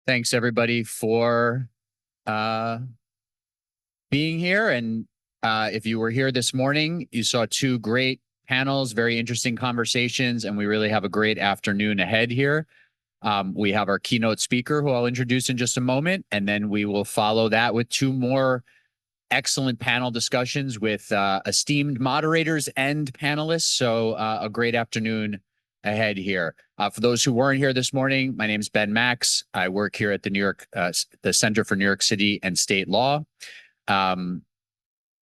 Thanks everybody for being here. And if you were here this morning, you saw two great panels, very interesting conversations, and we really have a great afternoon ahead here. We have our keynote speaker, who I'll introduce in just a moment, and then we will follow that with two more excellent panel discussions with esteemed moderators and panelists. So a great afternoon ahead here. For those who weren't here this morning, my name is Ben Max. I work here at the Center for New York City and State Law. And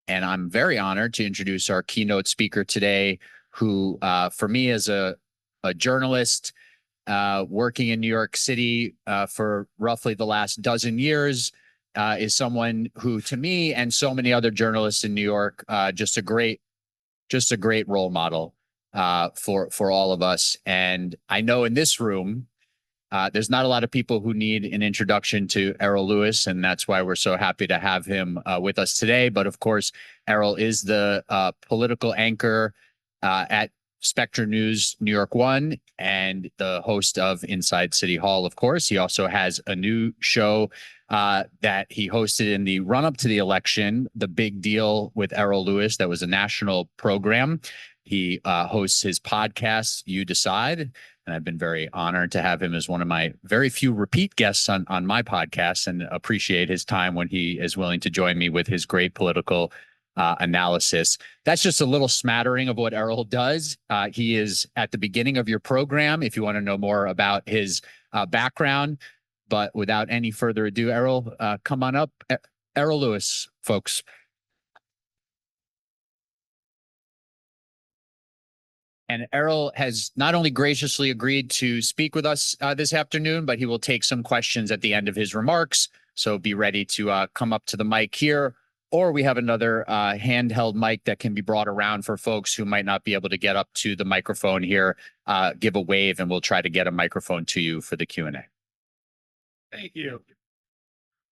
I'm very honored to introduce our keynote speaker today, who for me as a journalist working in New York City for roughly the last dozen years, is someone who, to me and so many other journalists in New York, just a great role model for all of us. And I know in this room, there's not a lot of people who need an introduction to Errol Louis, and that's why we're so happy to have him with us today. But of course, Errol is the political anchor at Spectrum News New York One and the host of Inside City Hall, of course. He also has a new show that he hosted in the run-up to the election, The Big Deal with Errol Louis. That was a national program. He hosts his podcast, You Decide, and I've been very honored to have him as one of my very few repeat guests on my podcast, and appreciate his time when he is willing to join me with his great political analysis. That's just a little smattering of what Errol does. He is at the beginning of your program if you want to know more about his background. But without any further ado, Errol, come on up. Errol Louis, folks. And Errol has not only graciously agreed to speak with us this afternoon, but he will take some questions at the end of his remarks. So be ready to come up to the mic here, or we have another handheld mic that can be brought around for folks who might not be able to get up to the microphone here. Give a wave and we'll try to get a microphone to you for the Q&A. Thank you.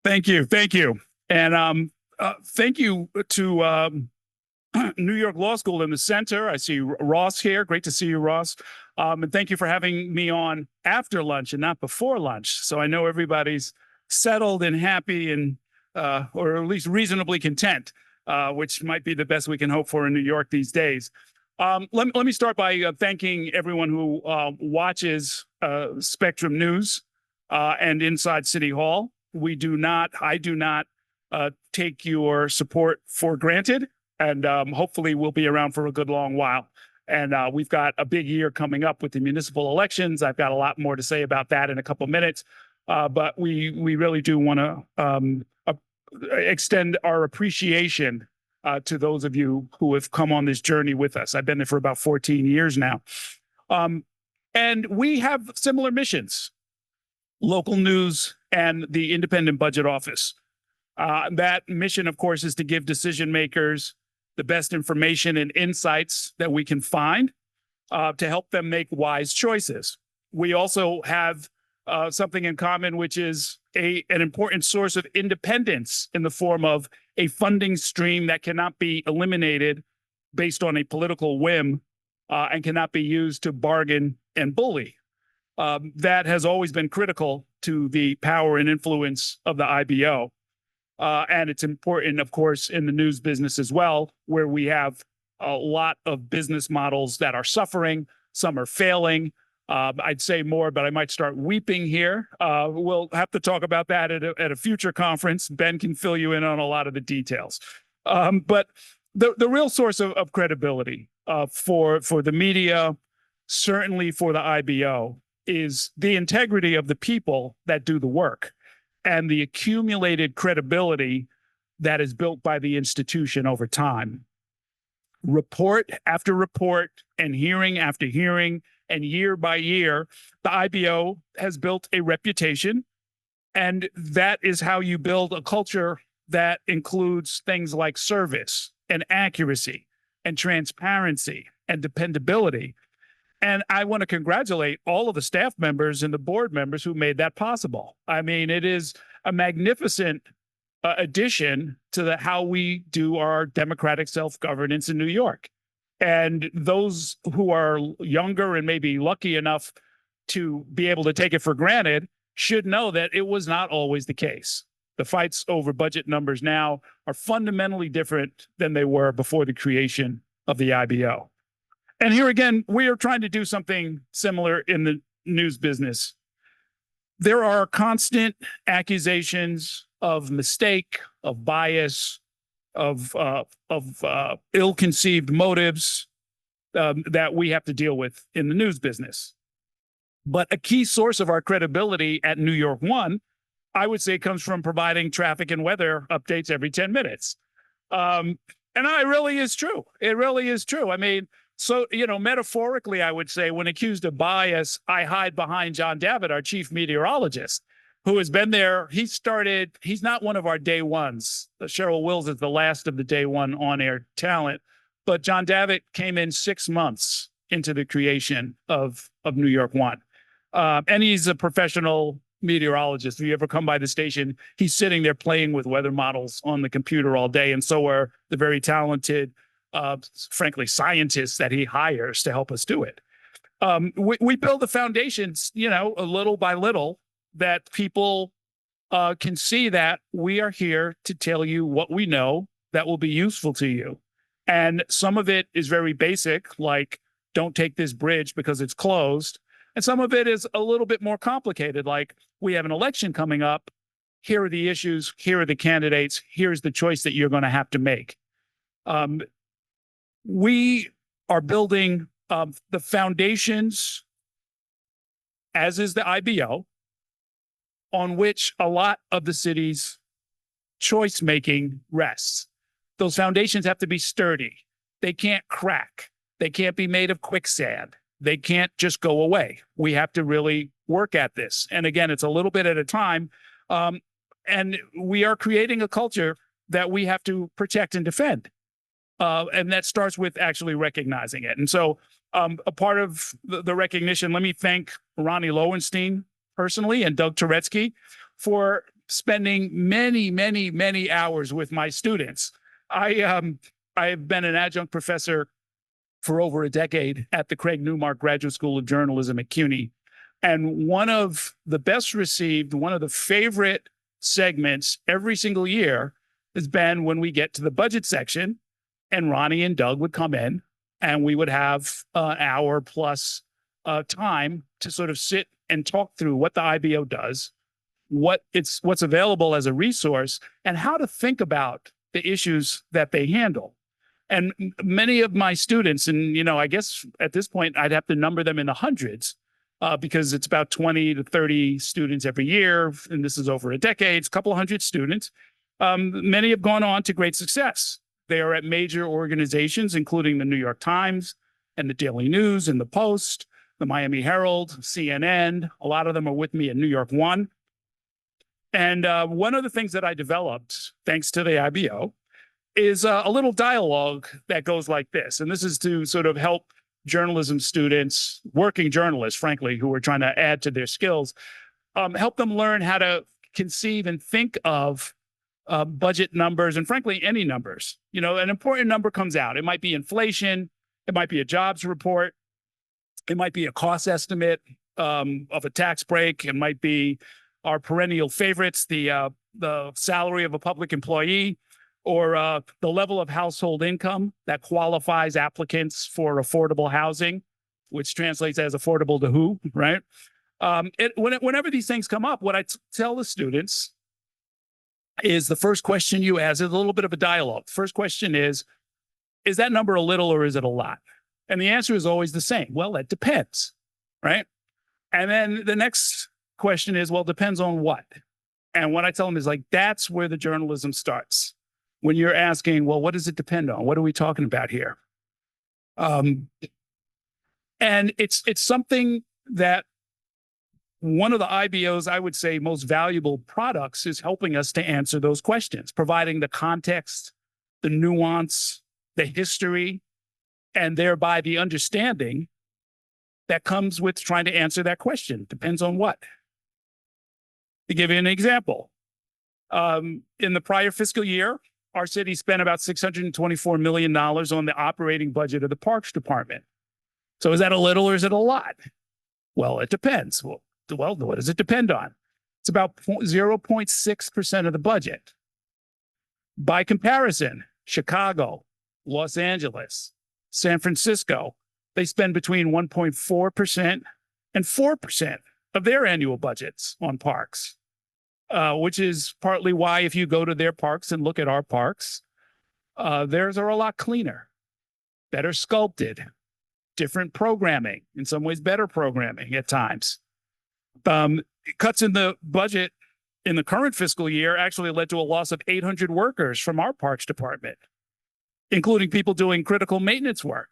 Thank you. Thank you. And thank you to New York Law School in the center. I see Ross here. Great to see you, Ross. And thank you for having me on after lunch and not before lunch. So I know everybody's settled and happy and or at least reasonably content, which might be the best we can hope for in New York these days. Let me start by thanking everyone who watches Spectrum News and Inside City Hall. I do not take your support for granted, and hopefully we'll be around for a good long while. And we've got a big year coming up with the municipal elections. I've got a lot more to say about that in a couple minutes, but we really do want to extend our appreciation to those of you who have come on this journey with us. I've been there for about 14 years now. And we have similar missions: local news and the independent budget office. That mission, of course, is to give decision makers the best information and insights that we can find to help them make wise choices. We also have something in common, which is an important source of independence in the form of a funding stream that cannot be eliminated based on a political whim and cannot be used to bargain and bully. That has always been critical to the power and influence of the IBO. And it's important, of course, in the news business as well, where we have a lot of business models that are suffering. Some are failing. I'd say more, but I might start weeping here. We'll have to talk about that at a future conference. Ben can fill you in on a lot of the details. But the real source of credibility for the media, certainly for the IBO, is the integrity of the people that do the work and the accumulated credibility that is built by the institution over time. Report after report and hearing after hearing and year by year, the IBO has built a reputation, and that is how you build a culture that includes things like service and accuracy and transparency and dependability. And I want to congratulate all of the staff members and the board members who made that possible. I mean, it is a magnificent addition to how we do our democratic self-governance in New York. And those who are younger and maybe lucky enough to be able to take it for granted should know that it was not always the case. The fights over budget numbers now are fundamentally different than they were before the creation of the IBO. And here again, we are trying to do something similar in the news business. There are constant accusations of mistake, of bias, of ill-conceived motives that we have to deal with in the news business. But a key source of our credibility at New York One, I would say, comes from providing traffic and weather updates every 10 minutes. And it really is true. It really is true. I mean, so, metaphorically, I would say when accused of bias, I hide behind John Davitt, our chief meteorologist, who has been there. He's not one of our day ones. Cheryl Wills is the last of the day one on-air talent. But John Davitt came in 6 months into the creation of New York One. And he's a professional meteorologist. If you ever come by the station, he's sitting there playing with weather models on the computer all day. And so are the very talented, frankly, scientists that he hires to help us do it. We build the foundations, a little by little, that people can see that we are here to tell you what we know that will be useful to you. And some of it is very basic, like don't take this bridge because it's closed. And some of it is a little bit more complicated, like we have an election coming up. Here are the issues. Here are the candidates. Here's the choice that you're going to have to make. We are building the foundations, as is the IBO, on which a lot of the city's choice making rests. Those foundations have to be sturdy. They can't crack. They can't be made of quicksand. They can't just go away. We have to really work at this. And again, it's a little bit at a time. And we are creating a culture that we have to protect and defend. And that starts with actually recognizing it. And so a part of the recognition, let me thank Ronnie Lowenstein personally and Doug Turetsky for spending many, many, many hours with my students. I have been an adjunct professor for over a decade at the Craig Newmark Graduate School of Journalism at CUNY. And one of the best received, one of the favorite segments every single year has been when we get to the budget section and Ronnie and Doug would come in and we would have an hour plus time to sort of sit and talk through what the IBO does, what's available as a resource, and how to think about the issues that they handle. And many of my students, and I guess at this point I'd have to number them in the hundreds, because it's about 20 to 30 students every year, and this is over a decade, it's a couple hundred students. Many have gone on to great success. They are at major organizations, including the New York Times and the Daily News and the Post, the Miami Herald, CNN. A lot of them are with me at New York One. And one of the things that I developed, thanks to the IBO, is a little dialogue that goes like this. And this is to sort of help journalism students, working journalists, frankly, who are trying to add to their skills, help them learn how to conceive and think of budget numbers and, frankly, any numbers. An important number comes out. It might be inflation. It might be a jobs report. It might be a cost estimate of a tax break. It might be our perennial favorites, the salary of a public employee, or the level of household income that qualifies applicants for affordable housing, which translates as affordable to who, right? Whenever these things come up, what I tell the students is the first question you ask is a little bit of a dialogue. The first question is that number a little or is it a lot? And the answer is always the same. Well, it depends, right? And then the next question is, well, depends on what? And what I tell them is that's where the journalism starts. When you're asking, well, what does it depend on? What are we talking about here? And it's something that one of the IBO's, I would say, most valuable products is helping us to answer those questions, providing the context, the nuance, the history, and thereby the understanding that comes with trying to answer that question. Depends on what? To give you an example, in the prior fiscal year, our city spent about $624 million on the operating budget of the Parks Department. So is that a little or is it a lot? Well, it depends. Well, what does it depend on? It's about 0.6% of the budget. By comparison, Chicago, Los Angeles, San Francisco, they spend between 1.4% and 4% of their annual budgets on parks, which is partly why if you go to their parks and look at our parks, theirs are a lot cleaner, better sculpted, different programming, in some ways better programming at times. Cuts in the budget in the current fiscal year actually led to a loss of 800 workers from our parks department, including people doing critical maintenance work.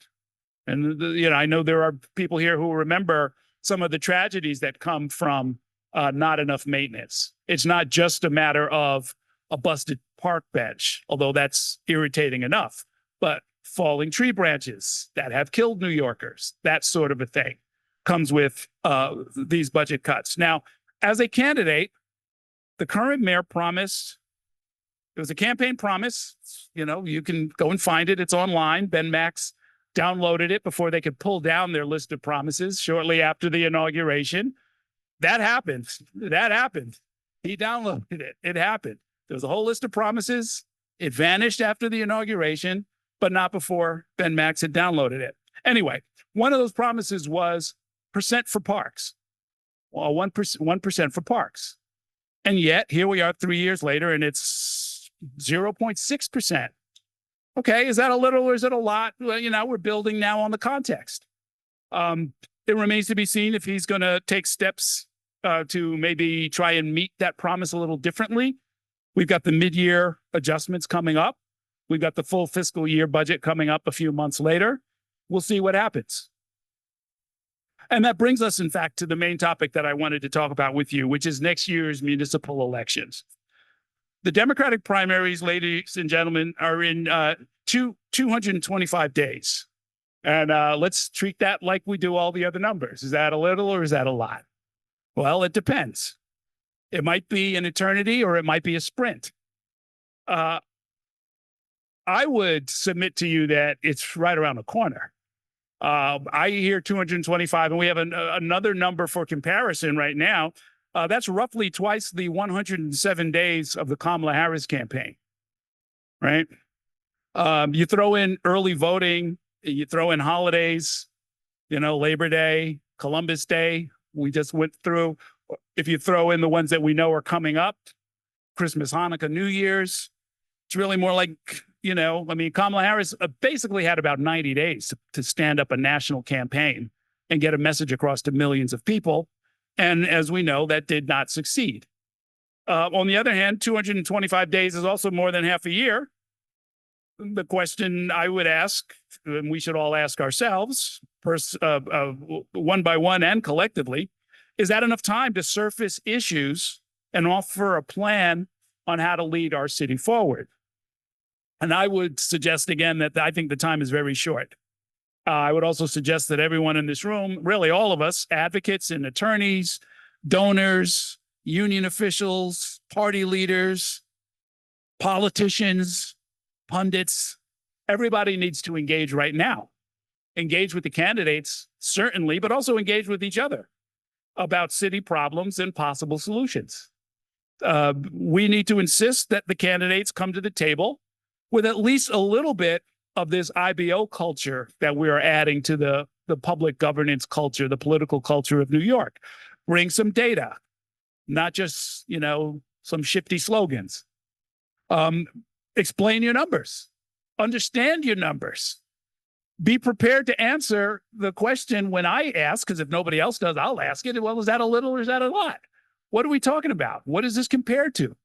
And I know there are people here who remember some of the tragedies that come from not enough maintenance. It's not just a matter of a busted park bench, although that's irritating enough, but falling tree branches that have killed New Yorkers, that sort of a thing comes with these budget cuts. Now, as a candidate, the current mayor promised, it was a campaign promise. You can go and find it. It's online. Ben Max downloaded it before they could pull down their list of promises shortly after the inauguration. That happened. He downloaded it. It happened. There was a whole list of promises. It vanished after the inauguration, but not before Ben Max had downloaded it. Anyway, one of those promises was percent for parks. Well, 1% for parks. And yet, here we are 3 years later, and it's 0.6%. Okay, is that a little or is it a lot? Well, we're building now on the context. It remains to be seen if he's going to take steps to maybe try and meet that promise a little differently. We've got the mid-year adjustments coming up. We've got the full fiscal year budget coming up a few months later. We'll see what happens. And that brings us, in fact, to the main topic that I wanted to talk about with you, which is next year's municipal elections. The Democratic primaries, ladies and gentlemen, are in 225 days. And let's treat that like we do all the other numbers. Is that a little or is that a lot? Well, it depends. It might be an eternity or it might be a sprint. I would submit to you that it's right around the corner. I hear 225, and we have another number for comparison right now. That's roughly twice the 107 days of the Kamala Harris campaign, right? You throw in early voting, you throw in holidays, Labor Day, Columbus Day, we just went through. If you throw in the ones that we know are coming up, Christmas, Hanukkah, New Year's, it's really more like, Kamala Harris basically had about 90 days to stand up a national campaign and get a message across to millions of people. And as we know, that did not succeed. On the other hand, 225 days is also more than half a year. The question I would ask, and we should all ask ourselves, one by one and collectively, is that enough time to surface issues and offer a plan on how to lead our city forward? And I would suggest again that I think the time is very short. I would also suggest that everyone in this room, really all of us, advocates and attorneys, donors, union officials, party leaders, politicians, pundits, everybody needs to engage right now. Engage with the candidates, certainly, but also engage with each other about city problems and possible solutions. We need to insist that the candidates come to the table with at least a little bit of this IBO culture that we are adding to the public governance culture, the political culture of New York. Bring some data, not just, some shifty slogans. Explain your numbers. Understand your numbers. Be prepared to answer the question when I ask, because if nobody else does, I'll ask it. Well, is that a little or is that a lot? What are we talking about? What is this compared to?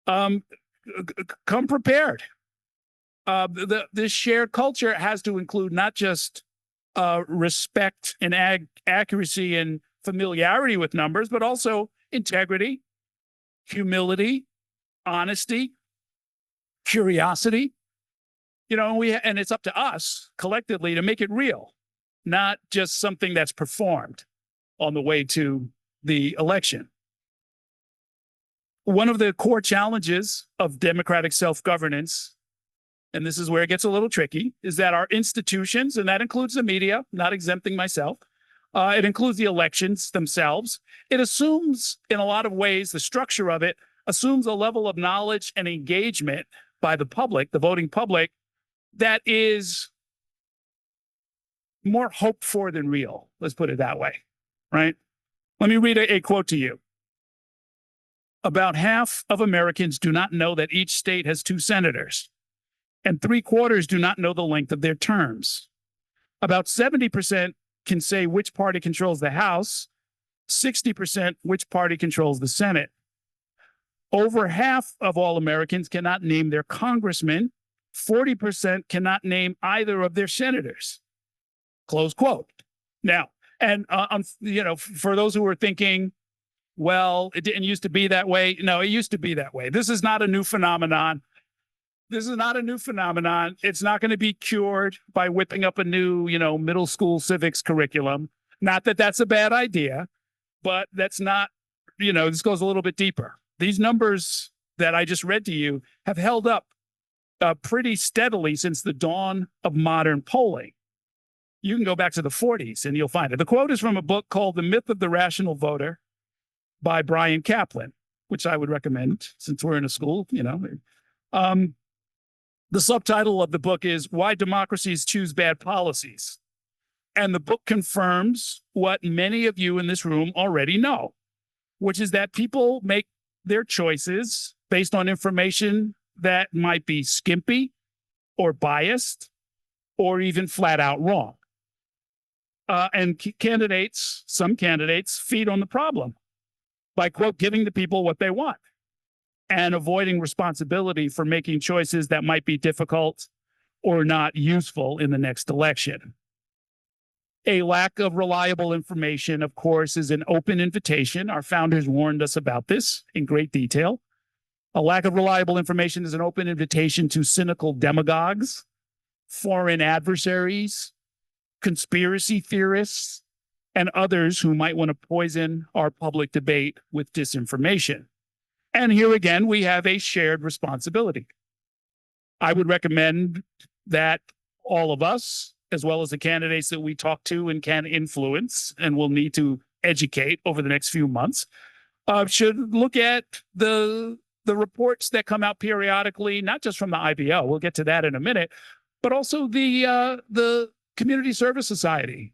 Come prepared. This shared culture has to include not just respect and accuracy and familiarity with numbers, but also integrity, humility, honesty, curiosity. And it's up to us collectively to make it real, not just something that's performed on the way to the election. One of the core challenges of democratic self-governance, and this is where it gets a little tricky, is that our institutions, and that includes the media, not exempting myself, It includes the elections themselves. It assumes, in a lot of ways, the structure of it assumes a level of knowledge and engagement by the public, the voting public, that is more hoped for than real. Let's put it that way, right? Let me read a quote to you. About half of Americans do not know that each state has 2 senators, and 3/4 do not know the length of their terms. About 70% can say which party controls the House, 60% which party controls the Senate. Over half of all Americans cannot name their congressman, 40% cannot name either of their senators. Close quote. Now, and for those who are thinking, well, it didn't used to be that way. No, it used to be that way. This is not a new phenomenon. It's not going to be cured by whipping up a new, middle school civics curriculum. Not that that's a bad idea, but that's not, this goes a little bit deeper. These numbers that I just read to you have held up pretty steadily since the dawn of modern polling. You can go back to the 40s and you'll find it. The quote is from a book called The Myth of the Rational Voter by Brian Kaplan, which I would recommend since we're in a school, The subtitle of the book is Why Democracies Choose Bad Policies. And the book confirms what many of you in this room already know, which is that people make their choices based on information that might be skimpy or biased or even flat out wrong. And some candidates feed on the problem by, quote, giving the people what they want and avoiding responsibility for making choices that might be difficult or not useful in the next election. A lack of reliable information, of course, is an open invitation. Our founders warned us about this in great detail. A lack of reliable information is an open invitation to cynical demagogues, foreign adversaries, conspiracy theorists, and others who might want to poison our public debate with disinformation. And here again, we have a shared responsibility. I would recommend that all of us, as well as the candidates that we talk to and can influence and will need to educate over the next few months, should look at the reports that come out periodically, not just from the IBO, we'll get to that in a minute, but also the Community Service Society.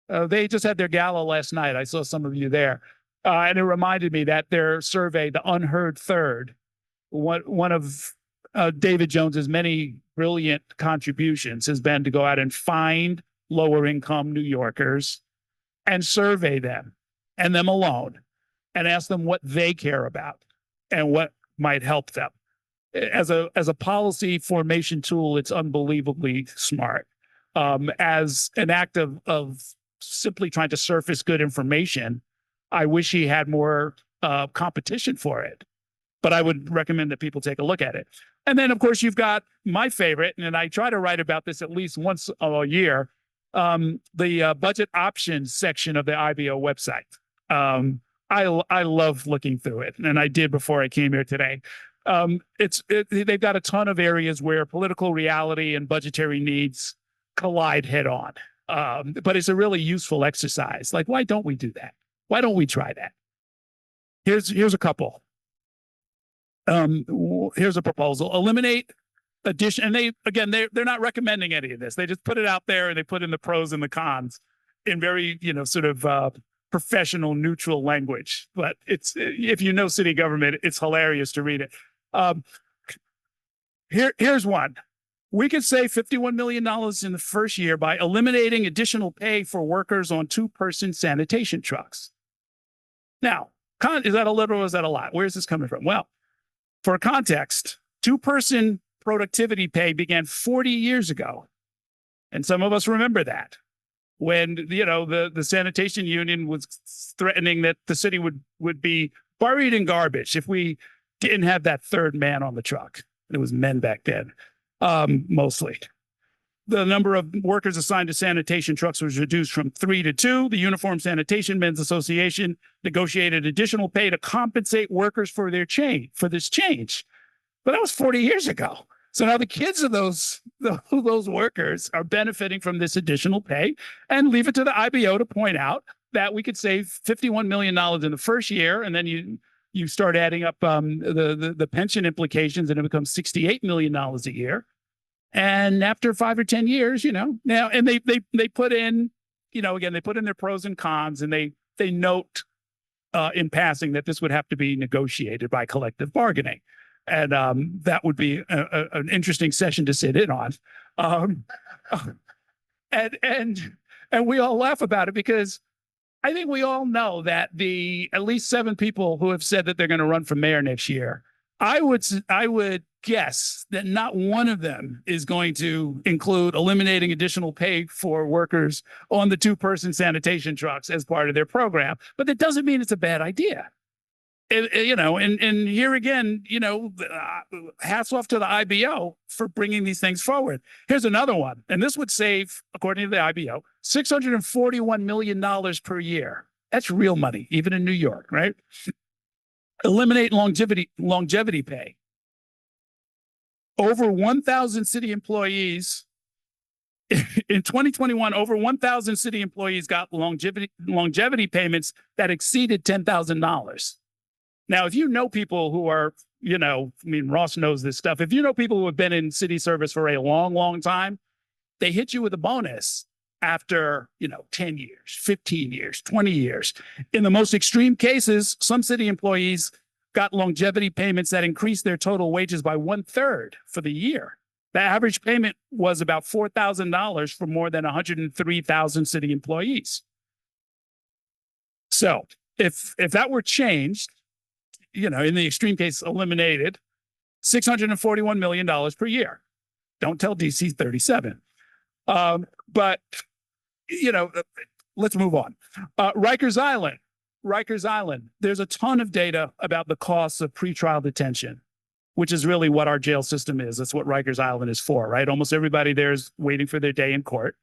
They just had their gala last night. I saw some of you there. And it reminded me that their survey, The Unheard Third, one of David Jones's many brilliant contributions has been to go out and find lower income New Yorkers and survey them and them alone and ask them what they care about and what might help them. As a policy formation tool, it's unbelievably smart. As an act of simply trying to surface good information, I wish he had more competition for it, but I would recommend that people take a look at it. And then, of course, you've got my favorite, and I try to write about this at least once a year, the budget options section of the IBO website. I love looking through it, and I did before I came here today. They've got a ton of areas where political reality and budgetary needs collide head on. But it's a really useful exercise. Like, why don't we do that? Why don't we try that? Here's a couple. Here's a proposal. Eliminate addition. And they're not recommending any of this. They just put it out there and they put in the pros and the cons in very, sort of professional, neutral language. But it's, if you know city government, it's hilarious to read it. Here's one. We could save $51 million in the first year by eliminating additional pay for workers on 2-person sanitation trucks. Now, is that a little or is that a lot? Where is this coming from? Well, for context, 2-person productivity pay began 40 years ago. And some of us remember that when, the sanitation union was threatening that the city would be buried in garbage if we didn't have that third man on the truck. It was men back then, mostly. The number of workers assigned to sanitation trucks was reduced from 3 to 2. The Uniform Sanitation Men's Association negotiated additional pay to compensate workers for this change. But that was 40 years ago. So now the kids of those those workers are benefiting from this additional pay, and leave it to the IBO to point out that we could save $51 million in the first year, and then you start adding up the pension implications, and it becomes $68 million a year. And after 5 or 10 years, now, and they put in, again, they put in their pros and cons, and they note in passing that this would have to be negotiated by collective bargaining. And that would be an interesting session to sit in on. And we all laugh about it, because I think we all know that the at least 7 people who have said that they're going to run for mayor next year, I would guess that not one of them is going to include eliminating additional pay for workers on the 2-person sanitation trucks as part of their program. But that doesn't mean it's a bad idea. And here again, hats off to the IBO for bringing these things forward. Here's another one. And this would save, according to the IBO, $641 million per year. That's real money, even in New York, right? Eliminate longevity pay. Over 1,000 city employees in 2021, over 1,000 city employees got longevity payments that exceeded $10,000. Now, if you know people who are, Ross knows this stuff. If you know people who have been in city service for a long, long time, they hit you with a bonus after, 10 years, 15 years, 20 years. In the most extreme cases, some city employees got longevity payments that increased their total wages by 1/3 for the year. The average payment was about $4,000 for more than 103,000 city employees. So if that were changed, in the extreme case, eliminated, $641 million per year. Don't tell DC 37. But, let's move on. Rikers Island. There's a ton of data about the costs of pretrial detention, which is really what our jail system is. That's what Rikers Island is for, right? Almost everybody there is waiting for their day in court.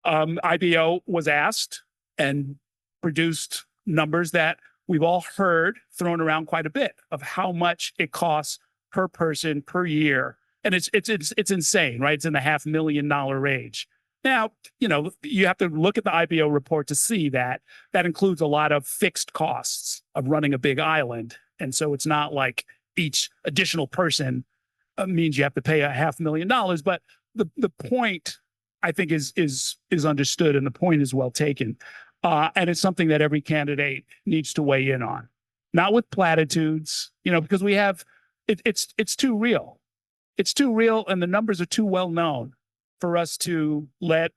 IBO was asked and produced numbers that we've all heard thrown around quite a bit of how much it costs per person per year. And it's insane, right? It's in the $500,000 range. Now, you have to look at the IBO report to see that includes a lot of fixed costs of running a big island. And so it's not like each additional person means you have to pay $500,000. But the point, I think, is understood, and the point is well taken. And it's something that every candidate needs to weigh in on, not with platitudes, because we have, it's too real. It's too real, and the numbers are too well known for us to let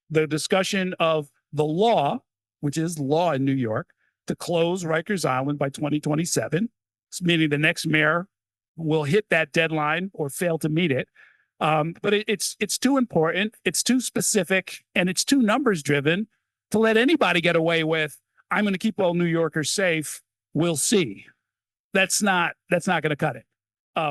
the discussion of the law, which is law in New York, to close Rikers Island by 2027, meaning the next mayor will hit that deadline or fail to meet it. But it's too important, it's too specific, and it's too numbers driven to let anybody get away with, I'm going to keep all New Yorkers safe. We'll see. That's not going to cut it.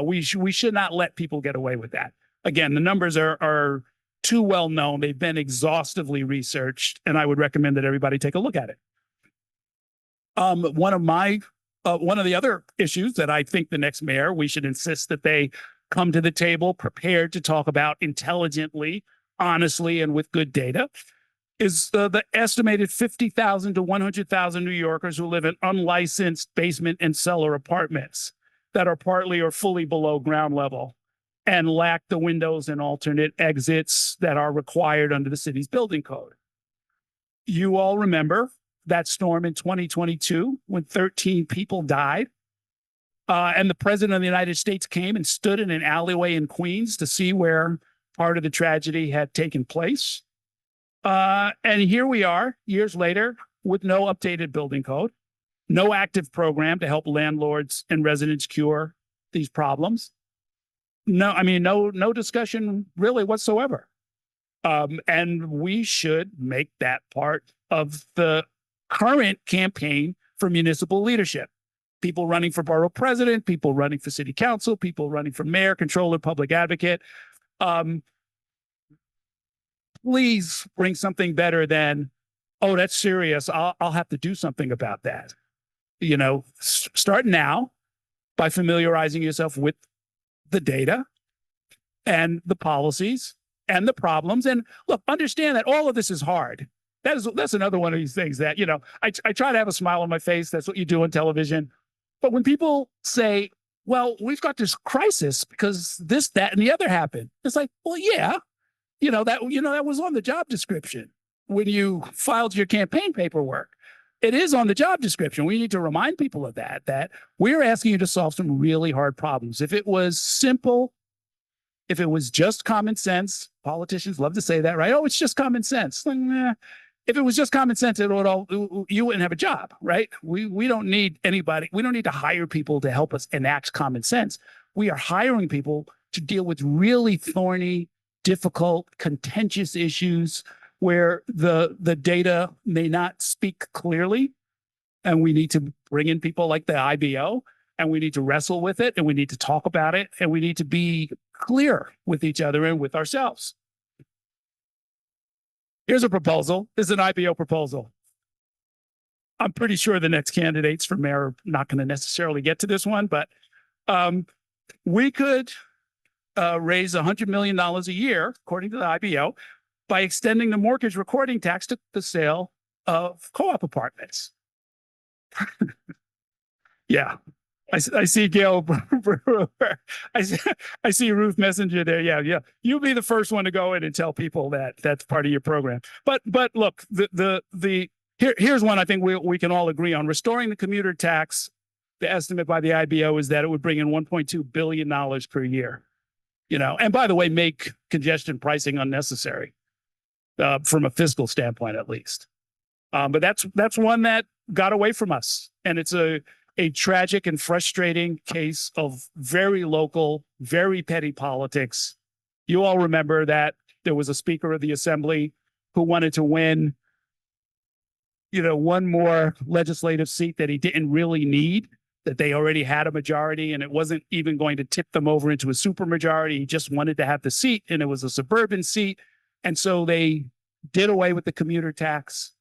We should not let people get away with that. Again, the numbers are too well known. They've been exhaustively researched, and I would recommend that everybody take a look at it. One of the other issues that I think the next mayor, we should insist that they come to the table prepared to talk about intelligently, honestly, and with good data, is the estimated 50,000 to 100,000 New Yorkers who live in unlicensed basement and cellar apartments that are partly or fully below ground level and lack the windows and alternate exits that are required under the city's building code. You all remember that storm in 2022 when 13 people died, and the president of the United States came and stood in an alleyway in Queens to see where part of the tragedy had taken place. And here we are years later with no updated building code, no active program to help landlords and residents cure these problems. No discussion really whatsoever. And we should make that part of the current campaign for municipal leadership. People running for borough president, people running for city council, people running for mayor, controller, public advocate. Please bring something better than, oh, that's serious. I'll have to do something about that. Start now by familiarizing yourself with the data. and the policies and the problems. And look, understand that all of this is hard. That's another one of these things that, I try to have a smile on my face. That's what you do on television. But when people say, well, we've got this crisis because this, that, and the other happened, it's like, well, yeah, that was on the job description when you filed your campaign paperwork. It is on the job description. We need to remind people of that we're asking you to solve some really hard problems. If it was simple, if it was just common sense, politicians love to say that, right? Oh, it's just common sense. If it was just common sense, you wouldn't have a job, right? We don't need anybody. We don't need to hire people to help us enact common sense. We are hiring people to deal with really thorny, difficult, contentious issues where the data may not speak clearly. And we need to bring in people like the IBO, and we need to wrestle with it, and we need to talk about it, and we need to be clear with each other and with ourselves. Here's a proposal. This is an IBO proposal. I'm pretty sure the next candidates for mayor are not going to necessarily get to this one, but we could raise $100 million a year, according to the IBO, by extending the mortgage recording tax to the sale of co-op apartments. Yeah. I see Gail. I see Ruth Messenger there. Yeah. You'll be the first one to go in and tell people that that's part of your program. But look, here's one I think we can all agree on. Restoring the commuter tax. The estimate by the IBO is that it would bring in $1.2 billion per year. And by the way, make congestion pricing unnecessary from a fiscal standpoint, at least. But that's one that got away from us, and it's a tragic and frustrating case of very local, very petty politics. You all remember that there was a Speaker of the Assembly who wanted to win, one more legislative seat that he didn't really need, that they already had a majority, and it wasn't even going to tip them over into a supermajority. He just wanted to have the seat, and it was a suburban seat. And so they did away with the commuter tax,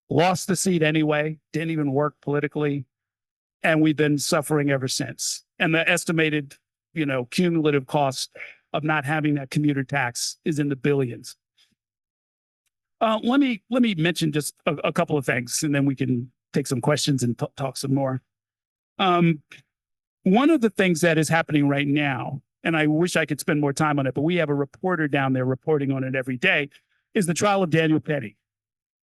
lost the seat anyway, didn't even work politically. And we've been suffering ever since. And the estimated, cumulative cost of not having that commuter tax is in the billions. Let me mention just a couple of things, and then we can take some questions and talk some more. One of the things that is happening right now, and I wish I could spend more time on it, but we have a reporter down there reporting on it every day, is the trial of Daniel Penny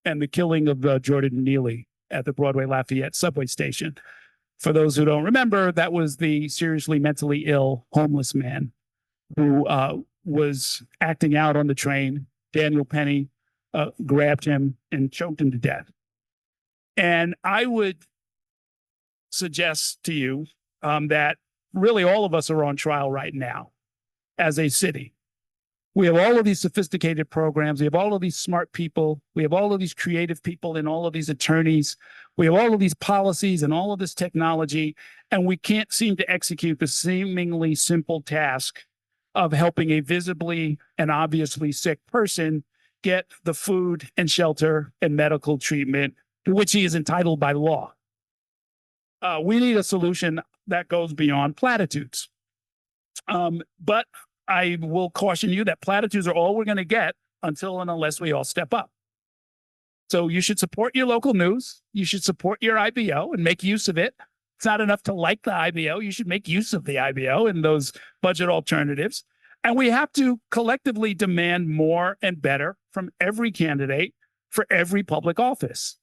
and the killing of Jordan Neely at the Broadway Lafayette subway station. For those who don't remember, that was the seriously mentally ill homeless man who was acting out on the train. Daniel Penny grabbed him and choked him to death. And I would suggest to you that really all of us are on trial right now as a city. We have all of these sophisticated programs. We have all of these smart people. We have all of these creative people and all of these attorneys. We have all of these policies and all of this technology, and we can't seem to execute the seemingly simple task of helping a visibly and obviously sick person get the food and shelter and medical treatment to which he is entitled by law. We need a solution that goes beyond platitudes. But I will caution you that platitudes are all we're going to get until and unless we all step up. So you should support your local news. You should support your IBO and make use of it. It's not enough to like the IBO. You should make use of the IBO and those budget alternatives. And we have to collectively demand more and better from every candidate for every public office.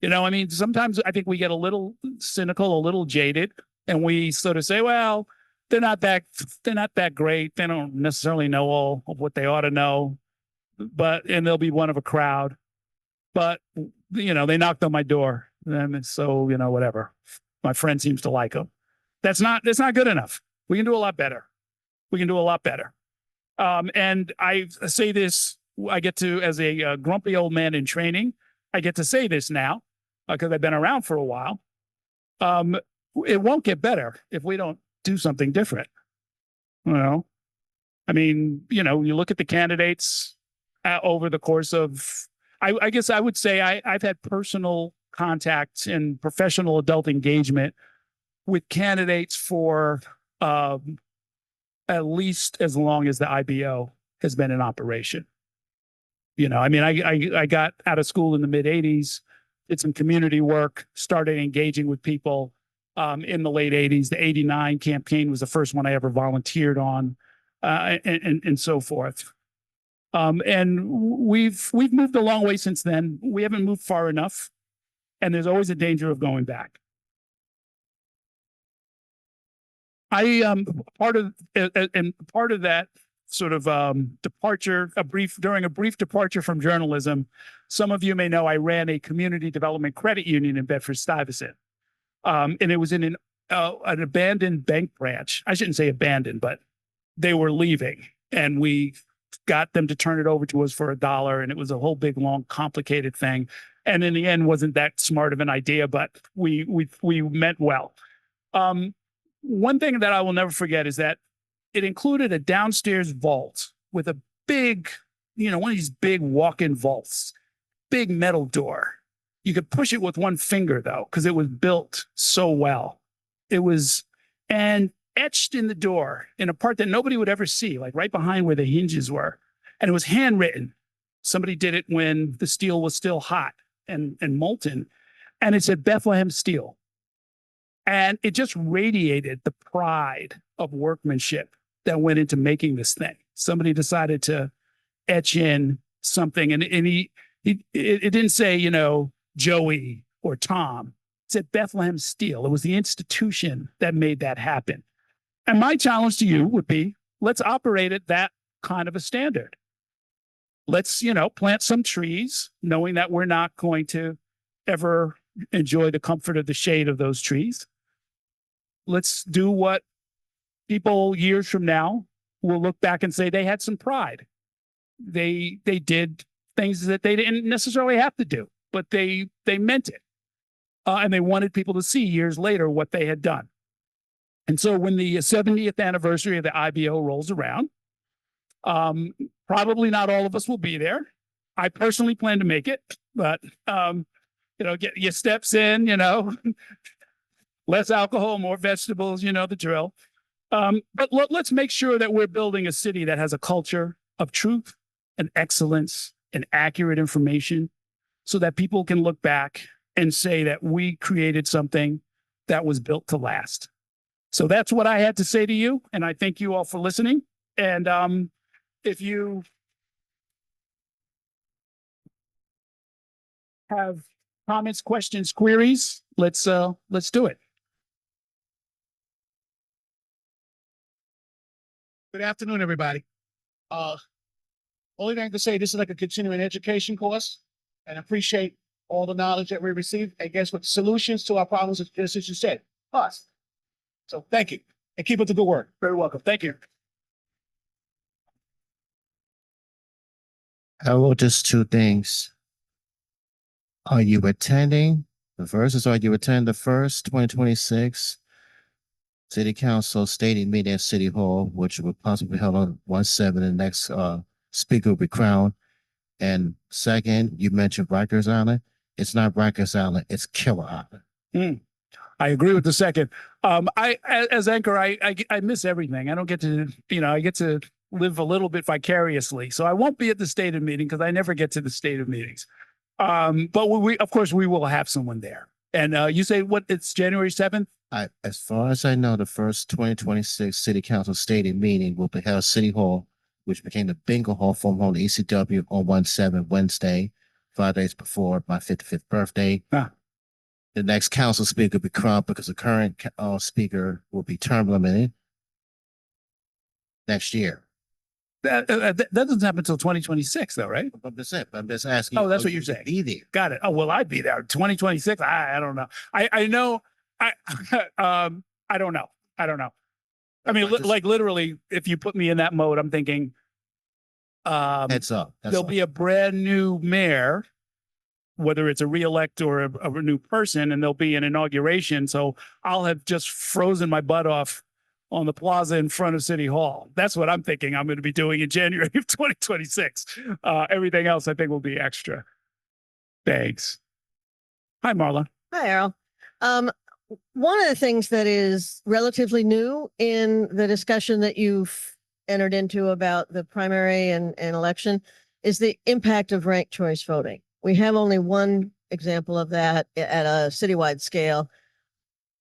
Sometimes I think we get a little cynical, a little jaded, and we sort of say, well, they're not that great. They don't necessarily know all of what they ought to know, and they'll be one of a crowd. But, they knocked on my door, and so, whatever. My friend seems to like them. That's not good enough. We can do a lot better. And I say this, I get to, as a grumpy old man in training, I get to say this now because I've been around for a while. It won't get better if we don't do something different. You look at the candidates over the course of, I guess I would say I've had personal contact and professional adult engagement with candidates for at least as long as the IBO has been in operation. I mean, I got out of school in the mid 80s, did some community work, started engaging with people in the late 80s. The 89 campaign was the first one I ever volunteered on, and so forth. And we've moved a long way since then. We haven't moved far enough, and there's always a danger of going back. Part of that sort of departure, during a brief departure from journalism, some of you may know I ran a community development credit union in Bedford-Stuyvesant, and it was in an abandoned bank branch. I shouldn't say abandoned, but they were leaving, and we got them to turn it over to us for $1, and it was a whole big, long, complicated thing. And in the end, wasn't that smart of an idea, but we meant well. One thing that I will never forget is that it included a downstairs vault with a big, one of these big walk-in vaults, big metal door. You could push it with one finger though, because it was built so well. And etched in the door in a part that nobody would ever see, like right behind where the hinges were. And it was handwritten. Somebody did it when the steel was still hot and molten. And it said Bethlehem Steel. And it just radiated the pride of workmanship that went into making this thing. Somebody decided to etch in something, and it didn't say, Joey or Tom. It said Bethlehem Steel. It was the institution that made that happen. And my challenge to you would be, let's operate at that kind of a standard. Let's, plant some trees, knowing that we're not going to ever enjoy the comfort of the shade of those trees. Let's do what people years from now will look back and say they had some pride. They did things that they didn't necessarily have to do, but they meant it. And they wanted people to see years later what they had done. And so when the 70th anniversary of the IBO rolls around, probably not all of us will be there. I personally plan to make it, but, get your steps in, less alcohol, more vegetables, the drill. But let's make sure that we're building a city that has a culture of truth and excellence and accurate information so that people can look back and say that we created something that was built to last. So that's what I had to say to you. And I thank you all for listening. And if you have comments, questions, queries, let's do it. Good afternoon, everybody. Only thing I can say, this is like a continuing education course, and I appreciate all the knowledge that we received. And guess what? Solutions to our problems is just as you said, us. So thank you, and keep up the good work. Very welcome. Thank you. I wrote just two things. Are you attending? The first is, are you attending the first 2026 City Council stating meeting at City Hall, which will possibly be held on 1/7. The next speaker will be crowned. And second, you mentioned Rikers Island. It's not Rikers Island, it's Killer Island. I agree with the second. As anchor, I miss everything. I don't get to, I get to live a little bit vicariously. So I won't be at the stated meeting because I never get to the stated meetings. But we of course, we will have someone there. And you say it's January 7th? As far as I know, the first 2026 City Council stated meeting will be held at City Hall, which became the bingo hall former home of the ECW on 1/7 Wednesday, 5 days before my 55th birthday. The next council speaker will be crowned because the current speaker will be term limited next year. That doesn't happen until 2026, though, right? I'm just asking. Oh, that's what you're saying. Be there. Got it. Oh, well, I'd be there. 2026. I don't know. I know. I don't know. I mean, like literally, if you put me in that mode, I'm thinking, Heads up. there'll be a brand new mayor, whether it's a reelect or a new person, and there'll be an inauguration. So I'll have just frozen my butt off on the plaza in front of City Hall. That's what I'm thinking I'm going to be doing in January of 2026. Everything else I think will be extra. Thanks. Hi, Marla. Hi, Errol. one of the things that is relatively new in the discussion that you've entered into about the primary and election is the impact of ranked choice voting. We have only one example of that at a citywide scale.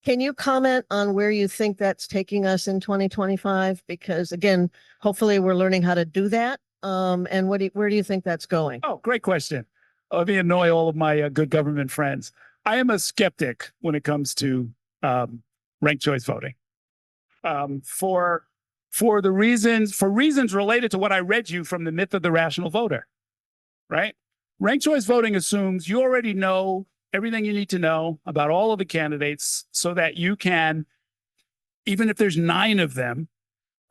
Can you comment on where you think that's taking us in 2025? Because again, hopefully we're learning how to do that. And where do you think that's going? Oh, great question. Let me annoy all of my good government friends. I am a skeptic when it comes to ranked choice voting. For reasons related to what I read you from the myth of the rational voter, right? Ranked choice voting assumes you already know everything you need to know about all of the candidates so that you can, even if there's 9 of them,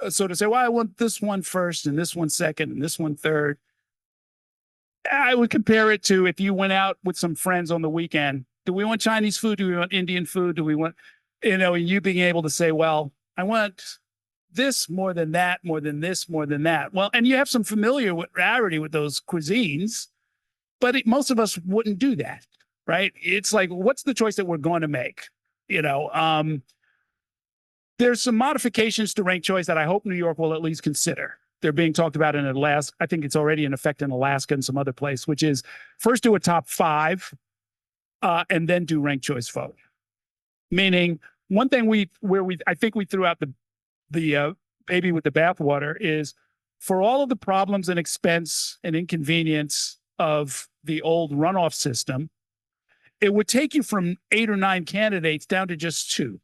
so to say, well, I want this one first and this one second and this one third. I would compare it to if you went out with some friends on the weekend. Do we want Chinese food? Do we want Indian food? Do we want, and you being able to say, well, I want this more than that, more than this, more than that. Well, and you have some familiarity with those cuisines, but most of us wouldn't do that, right? It's like, what's the choice that we're going to make? There's some modifications to ranked choice that I hope New York will at least consider. They're being talked about in Alaska. I think it's already in effect in Alaska and some other place, which is first do a top 5 and then do ranked choice vote. Meaning one thing I think we threw out the baby with the bathwater is for all of the problems and expense and inconvenience of the old runoff system, it would take you from 8 or 9 candidates down to just 2.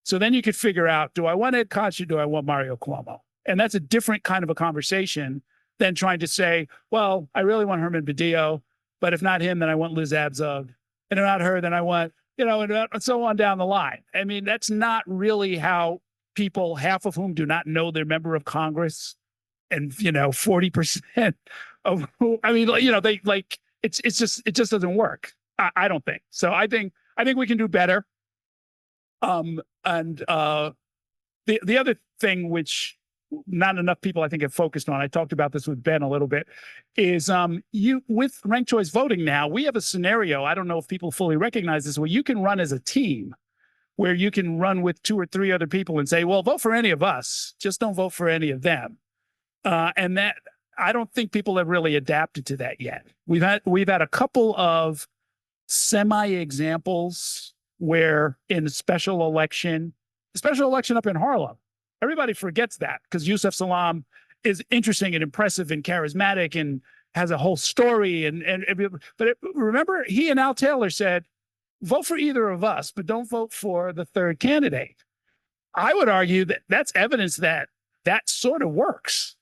So then you could figure out, do I want Ed Koch or do I want Mario Cuomo? And that's a different kind of a conversation than trying to say, well, I really want Herman Badillo, but if not him, then I want Liz Abzug. And if not her, then I want, and so on down the line. I mean, that's not really how people, half of whom do not know they're member of Congress, and 40% of who, they like it just doesn't work. I don't think so. I think we can do better. The other thing which not enough people I think have focused on, I talked about this with Ben a little bit, is with ranked choice voting now, we have a scenario, I don't know if people fully recognize this, where you can run as a team, where you can run with 2 or 3 other people and say, well, vote for any of us, just don't vote for any of them. And that, I don't think people have really adapted to that yet. We've had a couple of semi-examples where in a special election up in Harlem, everybody forgets that because Yusef Salaam is interesting and impressive and charismatic and has a whole story. Remember, he and Al Taylor said, vote for either of us, but don't vote for the third candidate. I would argue that that's evidence that sort of works.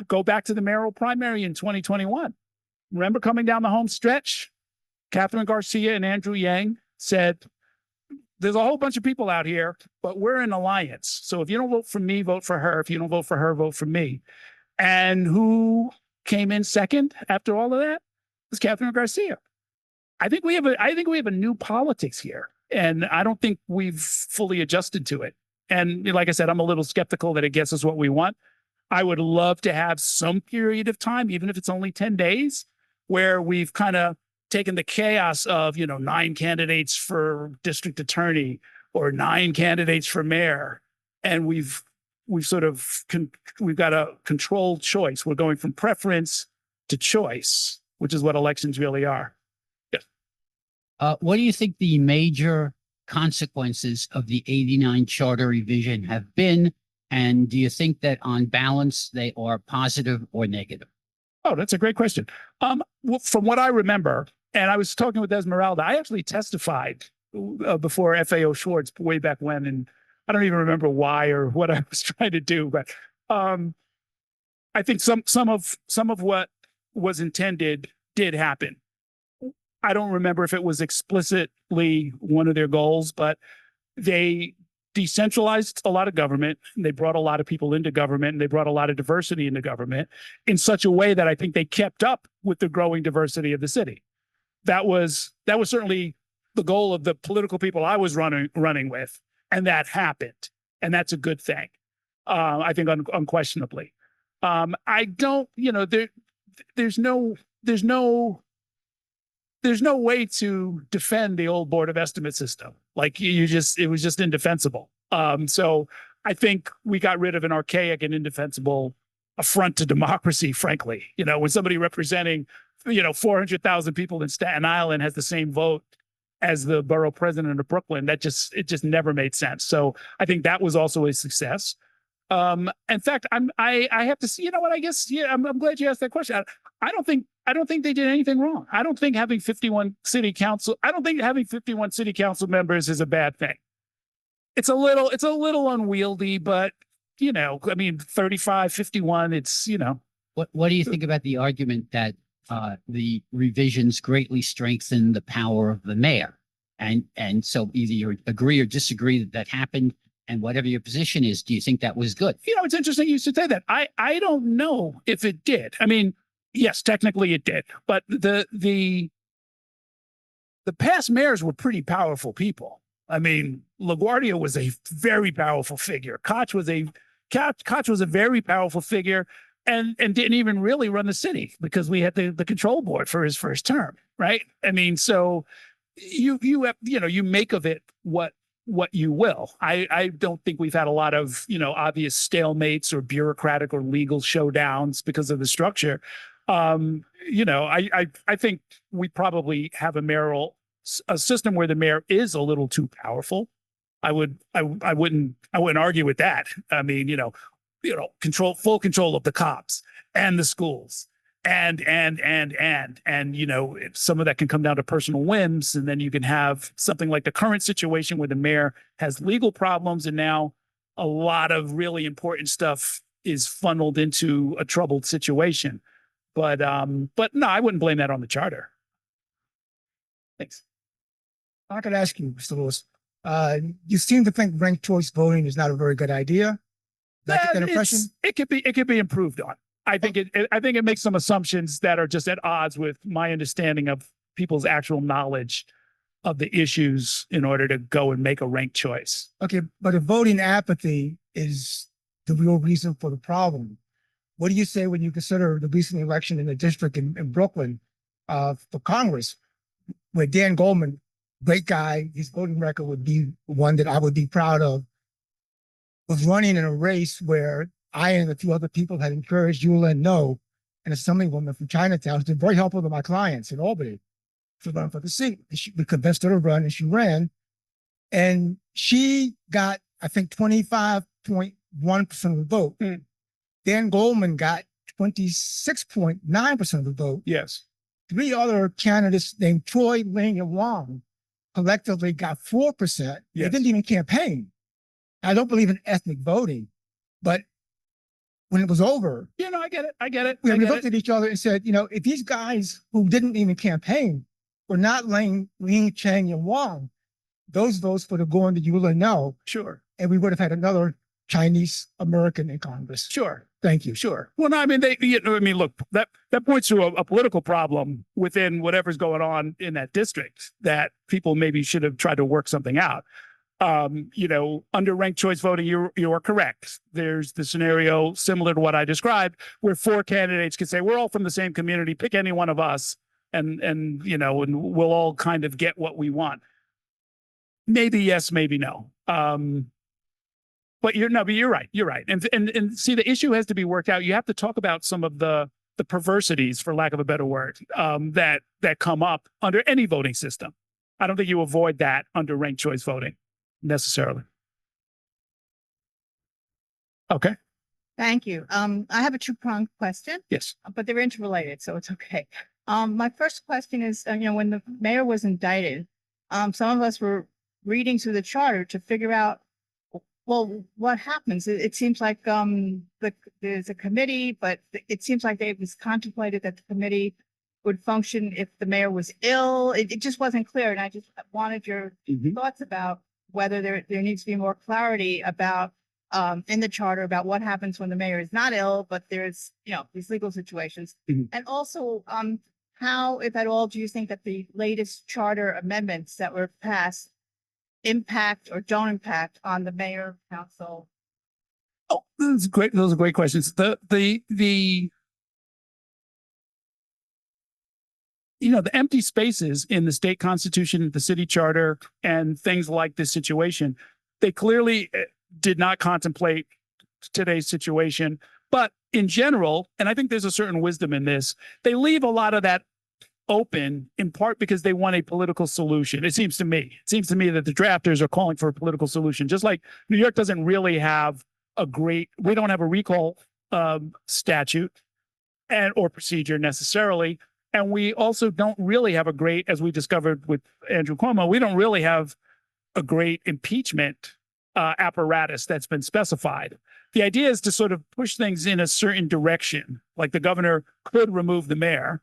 Go back to the mayoral primary in 2021. Remember coming down the home stretch? Catherine Garcia and Andrew Yang said, there's a whole bunch of people out here, but we're an alliance. So if you don't vote for me, vote for her. If you don't vote for her, vote for me. And who came in second after all of that? It was Catherine Garcia. I think we have a new politics here, and I don't think we've fully adjusted to it. And like I said, I'm a little skeptical that it gets us what we want. I would love to have some period of time, even if it's only 10 days, where we've kind of taken the chaos of, 9 candidates for district attorney or 9 candidates for mayor. And we've got a controlled choice. We're going from preference to choice, which is what elections really are. Yes. What do you think the major consequences of the 89 charter revision have been? And do you think that on balance, they are positive or negative? Oh, that's a great question. From what I remember, and I was talking with Esmeralda, I actually testified before FAO Schwartz way back when, and I don't even remember why or what I was trying to do, but I think some of what was intended did happen. I don't remember if it was explicitly one of their goals, but they decentralized a lot of government. They brought a lot of people into government, and they brought a lot of diversity into government in such a way that I think they kept up with the growing diversity of the city. That was certainly the goal of the political people I was running with, and that happened, and that's a good thing. I think unquestionably. I don't, there's no there's no way to defend the old Board of Estimate system. Like it was just indefensible. So I think we got rid of an archaic and indefensible affront to democracy, frankly. When somebody representing, 400,000 people in Staten Island has the same vote as the borough president of Brooklyn, it just never made sense. So I think that was also a success. In fact, I have to see, what, I guess, I'm glad you asked that question. I don't think they did anything wrong. I don't think having 51 city council members is a bad thing. It's a little unwieldy, but 35, 51, it's, What do you think about the argument that the revisions greatly strengthen the power of the mayor? And so either you agree or disagree that that happened, and whatever your position is, do you think that was good? It's interesting you should say that. I don't know if it did. I mean, yes, technically it did, but the past mayors were pretty powerful people. I mean, LaGuardia was a very powerful figure. Koch was a very powerful figure, and didn't even really run the city because we had the control board for his first term, right? I mean, so you have, you make of it what you will. I don't think we've had a lot of, obvious stalemates or bureaucratic or legal showdowns because of the structure. I think we probably have a system where the mayor is a little too powerful. I wouldn't argue with that. I mean, full control of the cops and the schools and some of that can come down to personal whims. And then you can have something like the current situation where the mayor has legal problems, and now a lot of really important stuff is funneled into a troubled situation. But no, I wouldn't blame that on the charter. Thanks. I could ask you, Mr. Lewis, you seem to think ranked choice voting is not a very good idea. Did I get that impression? It could be improved on. I think it makes some assumptions that are just at odds with my understanding of people's actual knowledge of the issues in order to go and make a ranked choice. Okay, but if voting apathy is the real reason for the problem, what do you say when you consider the recent election in the district in Brooklyn for Congress, where Dan Goldman, great guy, his voting record would be one that I would be proud of, was running in a race where I and a few other people had encouraged Yulin No, an assemblywoman from Chinatown, who's been very helpful to my clients in Albany, to run for the seat. We convinced her to run, and she ran. And she got, I think, 25.1% of the vote. Dan Goldman got 26.9% of the vote. Yes. Three other candidates named Troy, Ling, and Wong collectively got 4%. Yes. They didn't even campaign. I don't believe in ethnic voting, but when it was over, I get it. we looked at each other and said, if these guys who didn't even campaign were not Ling, Chang, and Wong, those votes would have gone to Yulin No, Sure. and we would have had another Chinese American in Congress. Sure. Thank you. Sure. Well, no, I mean, look, that points to a political problem within whatever's going on in that district that people maybe should have tried to work something out. Under ranked choice voting, you are correct. There's the scenario similar to what I described, where four candidates can say, we're all from the same community, pick any one of us, and we'll all kind of get what we want. Maybe yes, maybe no. But you're right. You're right. And see, the issue has to be worked out. You have to talk about some of the perversities, for lack of a better word, that come up under any voting system. I don't think you avoid that under ranked choice voting necessarily. Okay. Thank you. I have a two-pronged question, Yes. but they're interrelated, so it's okay. My first question is, when the mayor was indicted, some of us were reading through the charter to figure out, well, what happens? It seems like there's a committee, but it seems like it was contemplated that the committee would function if the mayor was ill. It just wasn't clear, and I just wanted your thoughts about whether there needs to be more clarity about in the charter about what happens when the mayor is not ill, but there's these legal situations, and also how, if at all, do you think that the latest charter amendments that were passed impact or don't impact on the mayor, council? Oh, that's great. Those are great questions. the empty spaces in the state constitution, the city charter, and things like this situation, they clearly did not contemplate today's situation. But in general, and I think there's a certain wisdom in this, they leave a lot of that open in part because they want a political solution. It seems to me that the drafters are calling for a political solution, just like New York doesn't really have we don't have a recall statute or procedure necessarily. And we also don't really have as we discovered with Andrew Cuomo, we don't really have a great impeachment apparatus that's been specified. The idea is to sort of push things in a certain direction, like the governor could remove the mayor.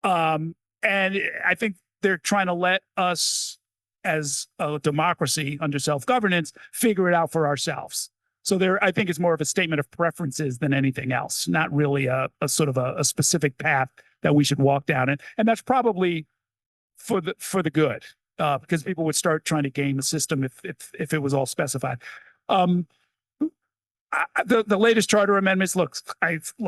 And I think they're trying to let us, as a democracy under self-governance, figure it out for ourselves. So I think it's more of a statement of preferences than anything else, not really a sort of a specific path that we should walk down. And that's probably for the good, because people would start trying to game the system if it was all specified. The latest charter amendments, look,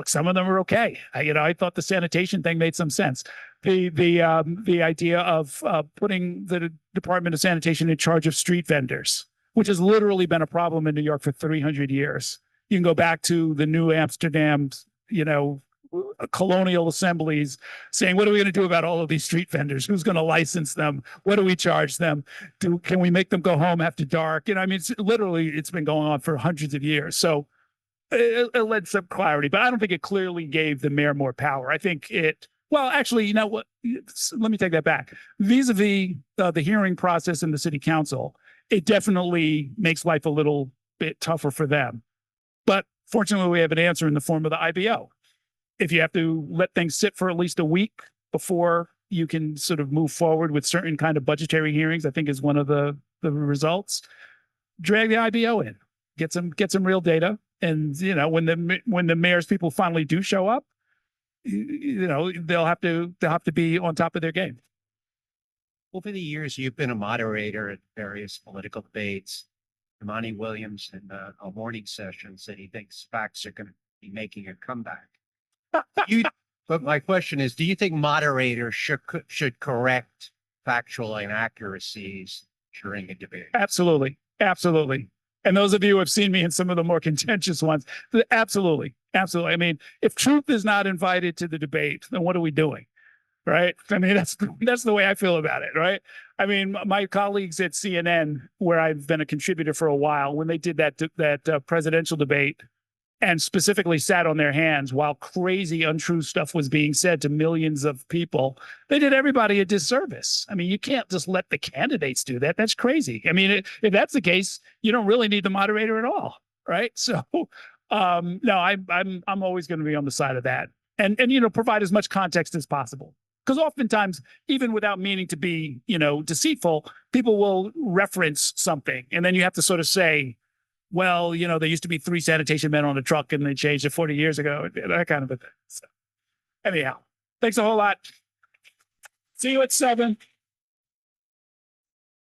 some of them are okay. I thought the sanitation thing made some sense. The idea of putting the Department of Sanitation in charge of street vendors, which has literally been a problem in New York for 300 years. You can go back to the New Amsterdam, colonial assemblies saying, what are we going to do about all of these street vendors? Who's going to license them? What do we charge them? Can we make them go home after dark? It's been going on for hundreds of years. So it led some clarity, but I don't think it clearly gave the mayor more power. I think actually, you know what? Let me take that back. Vis-a-vis the hearing process in the city council, it definitely makes life a little bit tougher for them. But fortunately, we have an answer in the form of the IBO. If you have to let things sit for at least a week before you can sort of move forward with certain kind of budgetary hearings, I think is one of the results. Drag the IBO in, get some real data, and when the mayor's people finally do show up, they'll have to be on top of their game. Over the years, you've been a moderator at various political debates. Imani Williams in a morning session said he thinks facts are going to be making a comeback. But my question is, do you think moderators should correct factual inaccuracies during a debate? Absolutely. And those of you who have seen me in some of the more contentious ones, absolutely. I mean, if truth is not invited to the debate, then what are we doing? Right? I mean, that's the way I feel about it, right? I mean, my colleagues at CNN, where I've been a contributor for a while, when they did that presidential debate and specifically sat on their hands while crazy untrue stuff was being said to millions of people, they did everybody a disservice. I mean, you can't just let the candidates do that. That's crazy. I mean, if that's the case, you don't really need the moderator at all, right? So, no, I'm always going to be on the side of that, and provide as much context as possible. Because oftentimes, even without meaning to be, deceitful, people will reference something, and then you have to sort of say, well, there used to be 3 sanitation men on a truck and they changed it 40 years ago, that kind of a thing. So anyhow, thanks a whole lot. See you at 7.